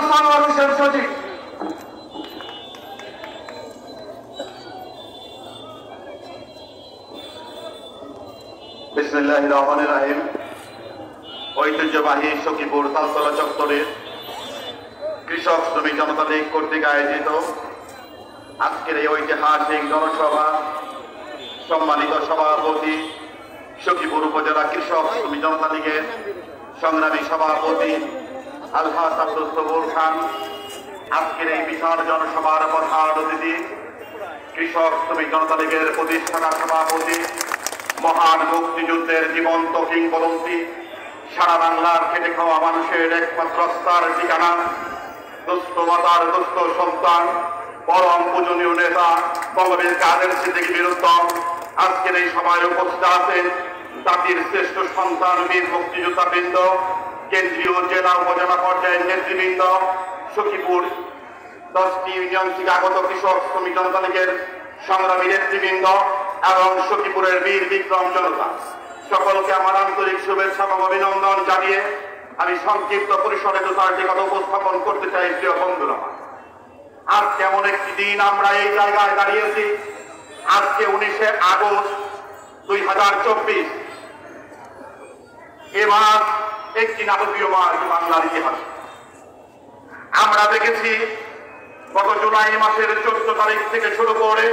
সানোয়ার হোসেন সজীব। বিসমিল্লাহির রহমানির রহিম। ঐতিহ্যবাহী সখীপুর তালতলা চত্বরের কৃষক শ্রমিক জনতা লীগ কর্তৃক আয়োজিত আজকের এই ঐতিহাসিক জনসভা সম্মানিত সভাপতি সখীপুর উপজেলা কৃষক শ্রমিক জনতা লীগের সংগ্রামী সভাপতি আলহাজ আব্দুল সবুর খান, আজকের এই বিশাল জনসভার প্রধান অতিথি কৃষক শ্রমিক জনতা লীগের প্রতিষ্ঠাতা সভাপতি মহান মুক্তিযুদ্ধের জীবন্ত কিংবদন্তি, সারা বাংলার খেটে খাওয়া মানুষের একমাত্র আস্থার ঠিকানা, দুস্থ মাতার দুস্থ সন্তান, পরম পূজনীয় নেতা বঙ্গবীর কাদের সিদ্দিকী বীরুত্তম। আজকের এই সভায় উপস্থিত আছেন জাতির শ্রেষ্ঠ সন্তান বীর মুক্তিযোদ্ধা বৃন্দ, কেন্দ্রীয় জেলা উপজেলা পর্যায়ের নেতৃবৃন্দ, সখীপুর 10টি ইউনিয়ন থেকে আগত কৃষক শ্রমিক জনতা লীগের সংগ্রামী নেতৃবৃন্দ এবং সখীপুরের বীর বিক্রম জনতা, সকলকে আমার আন্তরিক শুভেচ্ছা এবং অভিনন্দন জানিয়ে আমি সংক্ষিপ্ত পরিসরে দু চারটি কথা উপস্থাপন করতে চাই। প্রিয় বন্ধুরা, আজকে এমন একটি দিন আমরা এই জায়গায় দাঁড়িয়েছি। আজকে 19শে আগস্ট 2024। এবার একটি নাটকীয় মাস বাংলার ইতিহাসে। আমরা দেখেছি গত জুলাই মাসের 14 তারিখ থেকে শুরু করে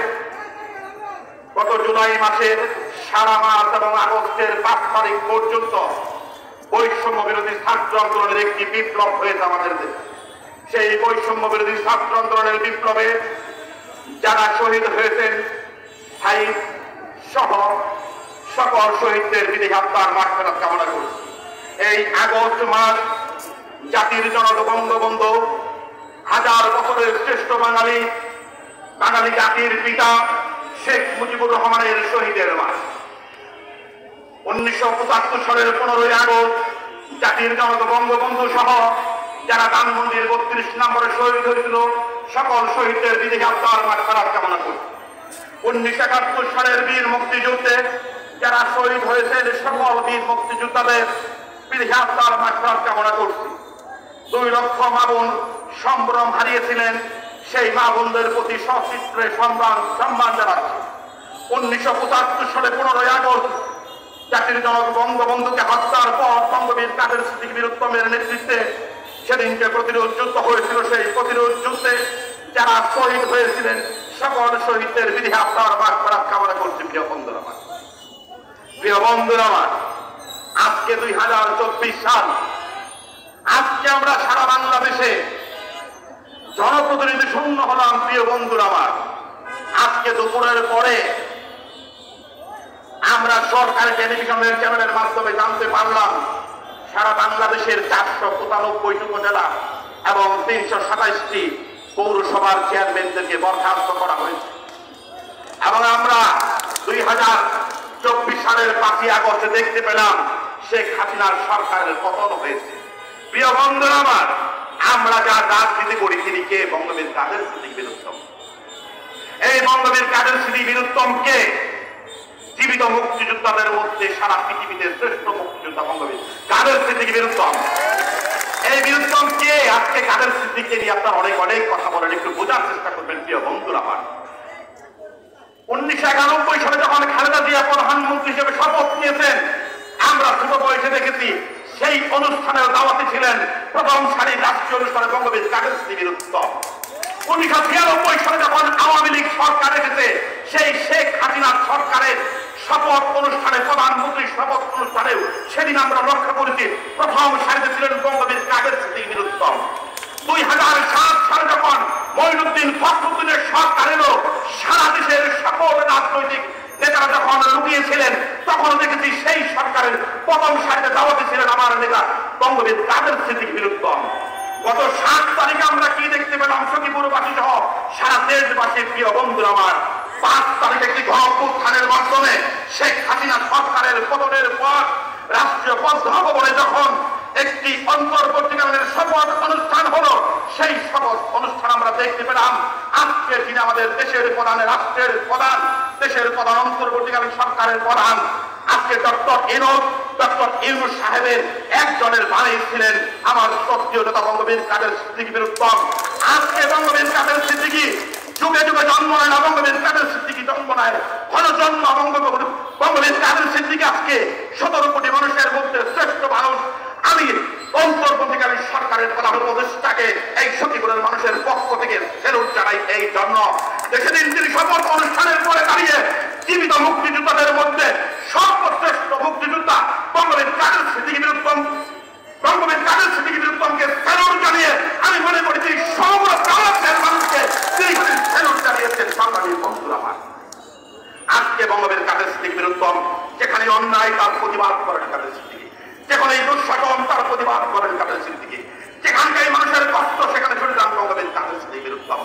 গত জুলাই মাসের সারা মাস এবং আগস্টের 5 তারিখ পর্যন্ত বৈষম্য বিরোধী ছাত্র আন্দোলনের একটি বিপ্লব হয়েছে আমাদের দেশে। সেই বৈষম্য বিরোধী ছাত্র আন্দোলনের বিপ্লবে যারা শহীদ হয়েছেন, সাইদ সহ সকল শহীদদের বিদেহী আত্মার মাগফিরাত কামনা করছি। এই আগস্ট মাস জাতির জনক বঙ্গবন্ধু, হাজার বছরের শ্রেষ্ঠ বাঙালি জাতির পিতা শেখ মুজিবুর রহমানের শহীদের মাস। 1975 সালের 15ই আগস্ট জাতির জনক বঙ্গবন্ধু সহ যারা ধানমন্ডির 32 নম্বরে শহীদ হয়েছিল সকল শহীদদের বিদেহী আত্মার মাগফিরাত কামনা করছি। 1971 সালের বীর মুক্তিযুদ্ধে যারা শহীদ হয়েছেন সকল বীর মুক্তিযোদ্ধাদের বিদেহী আত্মার মাগফিরাত কামনা করছি। 2 লক্ষ মা বোন সম্ভ্রম হারিয়েছিলেন, সেই মা বোনদের প্রতি সচিত্রে সম্মান জানাচ্ছি। 1975 সালে 15ই আগস্ট জাতির জনক বঙ্গবন্ধুকে হত্যার পর বঙ্গবীর কাদের সিদ্দিকী বীরুত্তমের নেতৃত্বে সেদিনকে প্রতিরোধ যুদ্ধ হয়েছিল। সেই প্রতিরোধ যুদ্ধে যারা শহীদ হয়েছিলেন সকল শহীদদের বিদেহী আত্মার মাগফিরাত কামনা করছি। প্রিয় বন্ধুরা আমার, আজকে 2024 সাল। আজকে আমরা সারা বাংলাদেশে জনপ্রতিনিধি শূন্য হলাম। প্রিয় বন্ধুরা আমার, আজকে দুপুরের পরে আমরা সরকারি টেলিভিশনের চ্যানেলের মাধ্যমে জানতে পারলাম সারা বাংলাদেশের 495 উপজেলা এবং 327টি পৌরসভার চেয়ারম্যানদেরকে বরখাস্ত করা হয়েছে। এবং আমরা 2024 সালের 5ই আগস্টে দেখতে পেলাম শেখ হাসিনার সরকারের পতন হয়েছে। প্রিয় বন্ধুরা আমার, আমরা যা রাজনীতি করি তিনি কে? বঙ্গবীর কাদের সিদ্দিকী বীরুত্তম। এই বঙ্গবীর কাদের সিদ্দিকী বীরুত্তমকে জীবিত মুক্তিযোদ্ধাদের মধ্যে সারা পৃথিবীতে শ্রেষ্ঠ মুক্তিযোদ্ধা বঙ্গবীর কাদের সিদ্দিকী বীরুত্তম। এই বীরুত্তম কে? আজকে কাদের সিদ্দিকীকে নিয়ে আপনারা অনেক কথা বলেন, একটু বোঝার চেষ্টা করবেন। প্রিয় বন্ধুরা আমার, 1991 সালে যখন খালেদা জিয়া প্রধানমন্ত্রী হিসেবে শপথ নিয়েছেন, আমরা ছোট বয়সে দেখেছি সেই অনুষ্ঠানের দাওয়াতে ছিলেন প্রথম সারির রাষ্ট্রীয় অনুষ্ঠানে বঙ্গবীর কাদের সিদ্দিকী বীরুত্তম। 1993 সালে যখন আওয়ামী লীগ সরকার এসেছে, সেই শেখ হাসিনার সরকারের শপথ অনুষ্ঠানে, প্রধানমন্ত্রীর শপথ অনুষ্ঠানেও সেদিন আমরা লক্ষ্য করেছি প্রথম সারিতে ছিলেন বঙ্গবীর কাদের সিদ্দিকী বীরুত্তম। 2007 সালে যখন মঈনুদ্দিন ফখরুদ্দিনের সরকার এলো, সারা দেশের সকল রাজনৈতিক নেতারা যখন লুকিয়েছিলেন, তখন দেখেছি সেই সরকারের প্রথম সারিতে দাওয়াতে ছিলেন আমার নেতা বঙ্গবীর কাদের সিদ্দিকী বীরুত্তম। গত 7 তারিখে আমরা কি দেখতে পেলাম? সখীপুরবাসী সহ সারা দেশবাসী। প্রিয় বন্ধুরা আমার, 5 তারিখে একটি গণঅভ্যুত্থানের মাধ্যমে শেখ হাসিনা সরকারের পতনের পর রাষ্ট্রীয় ভবনে যখন একটি অন্তর্বর্তীকালীন শপথ অনুষ্ঠান হলো, সেই শপথ অনুষ্ঠান আমরা দেখতে পেলাম আজকে যিনি আমাদের দেশের প্রধান, রাষ্ট্রের প্রধান, দেশের প্রধান, অন্তর্বর্তীকালীন সরকারের প্রধান, আজকে ডক্টর ইউনূস ডক্টর ইউনূস সাহেবের একজনের বাণী ছিলেন আমার সত্যীয় নেতা বঙ্গবীর কাদের সিদ্দিকী বীরুত্তম। আজকে বঙ্গবীর কাদের সিদ্দিকী যুগে যুগে জন্ম নেয় না, বঙ্গবীর কাদের সিদ্দিকী জন্ম নেয় জন্ম বঙ্গবীর কাদের সিদ্দিকী আজকে 17 কোটি মানুষের মধ্যে শ্রেষ্ঠ মানুষ। আমি অন্তর্বর্তীকালী সরকারের প্রধান উপদেষ্টাকে এই সখীপুরের মানুষের পক্ষ থেকে ফেরত জানাই। এই জন্য সেদিন তিনি শপথ অনুষ্ঠানের পরে দাঁড়িয়ে জীবিত মুক্তিযোদ্ধাদের মধ্যে সর্বশ্রেষ্ঠ মুক্তিযোদ্ধা বঙ্গবীর কাদের সিদ্দিকী বীরুত্তম, বঙ্গবীর কাদের সিদ্দিকী বীরুত্তমকে ফেরত জানিয়ে আমি মনে করি তিনি সমগ্র বাংলাদেশের মানুষকে তিনি ফেরত জানিয়েছেন। সাংবাদিক বন্ধুরা আমার, আজকে বঙ্গবীর কাদের সিদ্দিকী বীরুত্তম যেখানে অন্যায় তার প্রতিবাদ করেন কাদের সিদ্দিকী, যেখানে এই দুঃশাসন তার প্রতিবাদ করেন কাদের সিদ্দিকী, যেখানকার মানুষের কষ্ট সেখানে ছুটে যান বঙ্গবীর কাদের সিদ্দিকী বীরুত্তম।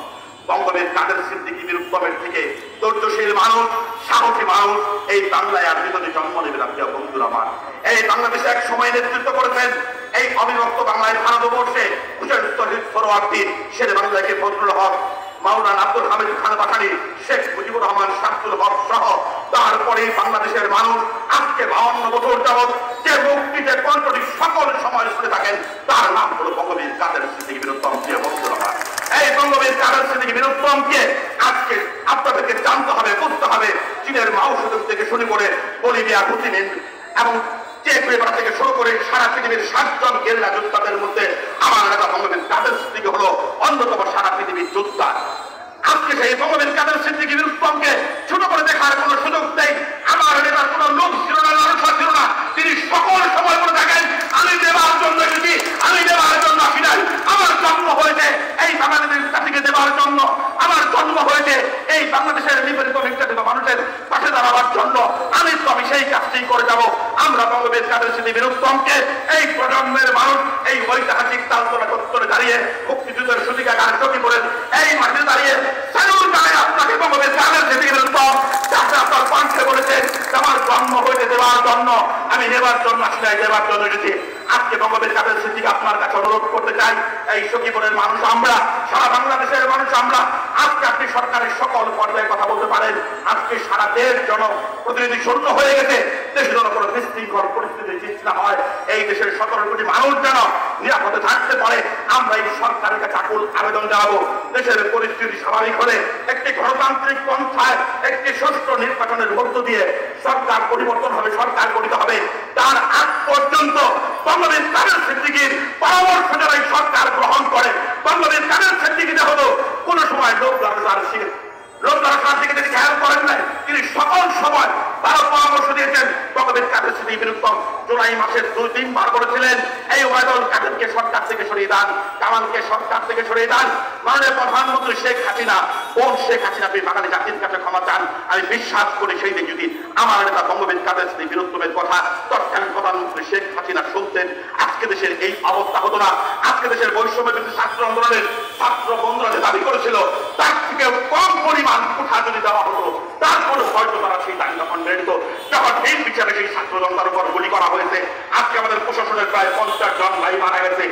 বঙ্গবীর কাদের সিদ্দিকী বীরুত্তমের থেকে ধৈর্যশীল মানুষ, সাহসী মানুষ এই বাংলায় আর বিগত জন্ম নেবে না। প্রিয় বন্ধুরা আমার, এই বাংলাদেশে এক সময় নেতৃত্ব করেছেন এই অবিভক্ত বাংলায় ভারতবর্ষে হুসেন শহীদ সোহরাওয়ার্দী, শের বাংলাকে ফজলুল হক, মাওলানা আব্দুল হামিদ খান পাঠানি, শেখ মুজিবুর রহমান, শামসুল হক সহ তারপরে বাংলাদেশের মানুষ আজকে 52 বছর যাবৎ যে মুক্তিতে কণ্ঠটি সকল সময় শুনে থাকেন তার নাম হলো বঙ্গবীর কাদের সিদ্দিকী বীরুত্তম। প্রিয় বন্ধুরা, এই বঙ্গবীর কাদের সিদ্দিকী বীরুত্তমকে আজকে আপনাদেরকে জানতে হবে, বুঝতে হবে। চীনের মাও সেতুং থেকে শুরু করে বলিভিয়া, হুতিমিন এবং চেক গুয়েভারা থেকে শুরু করে সারা পৃথিবীর 7 জন গেরিলা যোদ্ধাদের মধ্যে আমার নেতা বঙ্গবীর কাদের সিদ্দিকী হলো অন্যতম সারা পৃথিবীর যোদ্ধা। আজকে সেই বঙ্গবীর কাদের সিদ্দিকী বীরুত্তমকে ছোট করে দেখার কোন সুযোগ নেই। আমার নেতার কোন লোক ছিল না, লালসা ছিল না। তিনি সকল সময় করে থাকেন আমি দেবার জন্য এসেছি, আমি দেবার জন্য আসি নাই। আমার জন্ম হয়েছে এই বাংলাদেশের জাতিকে দেবার জন্য, আমার জন্ম হয়েছে এই বাংলাদেশের নিপীড়িত নির্যাতিত মানুষের পাশে দাঁড়াবার জন্য। আমি সেই কাজটি করে যাব। আমরা বঙ্গবীর কাদের সিদ্দিকী বীরুত্তমকে এই প্রজন্মের মানুষ এই ঐতিহাসিক তালতলা চত্বরে দাঁড়িয়ে মুক্তিযুদ্ধের সূতিকা গান সখীপুরের এই মাঠে দাঁড়িয়ে স্যালুট জানাই আপনাকে বঙ্গবীর কাদের সিদ্দিকী বীরুত্তম, যাতে আপনার কণ্ঠে বলেছেন আমার জন্ম হইতে দেওয়ার জন্য, আমি নেবার জন্য আসি নাই, দেবার জন্য এসেছি। আজকে বঙ্গবীর কাদের সিদ্দিকী আপনার কাছে অনুরোধ করতে চাই, এই সখীপুরের মানুষ আমরা, সারা বাংলাদেশের মানুষ আমরা, আজকে আপনি সরকারের সকল পর্যায়ে কথা বলতে পারেন। আজকে সারা দেশ জনপ্রতিনিধি শূন্য হয়ে গেছে, দেশের জন্য কোনো বিশৃঙ্খল পরিস্থিতি সৃষ্টি না হয়, এই দেশের 17 কোটি মানুষ যেন নিরাপদে থাকতে পারে, আমরা এই সরকারের কাছে আকুল আবেদন জানাবো। দেশের পরিস্থিতি স্বাভাবিক হলে একটি গণতান্ত্রিক পন্থায় একটি সুষ্ঠু নির্বাচনের মধ্য দিয়ে সরকার পরিবর্তন হবে, সরকার গঠিত হবে। তার আগ পর্যন্ত বঙ্গবীর কাদের সিদ্দিকীর পরামর্শ যারা এই সরকার গ্রহণ করে, বঙ্গবীর কাদের সিদ্দিকীতে হলো কোন সময় লোক লোকদার দিকে তিনি খেয়াল করেন নাই। তিনি সকল সময় তারা পরামর্শ দিয়েছেন। বঙ্গবীর কাদের সিদ্দিকী বীরুত্তম জুলাই মাসের 2-3 বার বলেছিলেন এই ওবায়দুল কাদেরকে সরকার থেকে সরিয়ে দেন, কামালকে সরকার থেকে সরিয়ে দেন। মাননীয় প্রধানমন্ত্রী শেখ হাসিনা, কোন শেখ হাসিনা আপনি বাঙালি জাতির কাছে ক্ষমা চান? আমি বিশ্বাস করি সেই দিন যদি আমার নেতা বঙ্গবীর কাদের সিদ্দিকী বীরুত্তমের কথা তৎকালীন প্রধানমন্ত্রী শেখ হাসিনা শুনতেন, আজকে দেশের এই অবস্থা হতো না। আজকে দেশের বৈষম্য বিরোধী ছাত্র আন্দোলনের ছাত্র বন্ধুরা যে দাবি করেছিল তার থেকে কম পরিমাণ কোঠা যদি দেওয়া হতো, তারপরে হয়তো তারা সেই দাবি তখন মেনে নিত। যখন এই বিচারে সেই ছাত্র জনতার উপর গুলি করা হয়েছে, আজকে আমাদের প্রশাসনের প্রায় 50 জন ভাই মারা গেছে।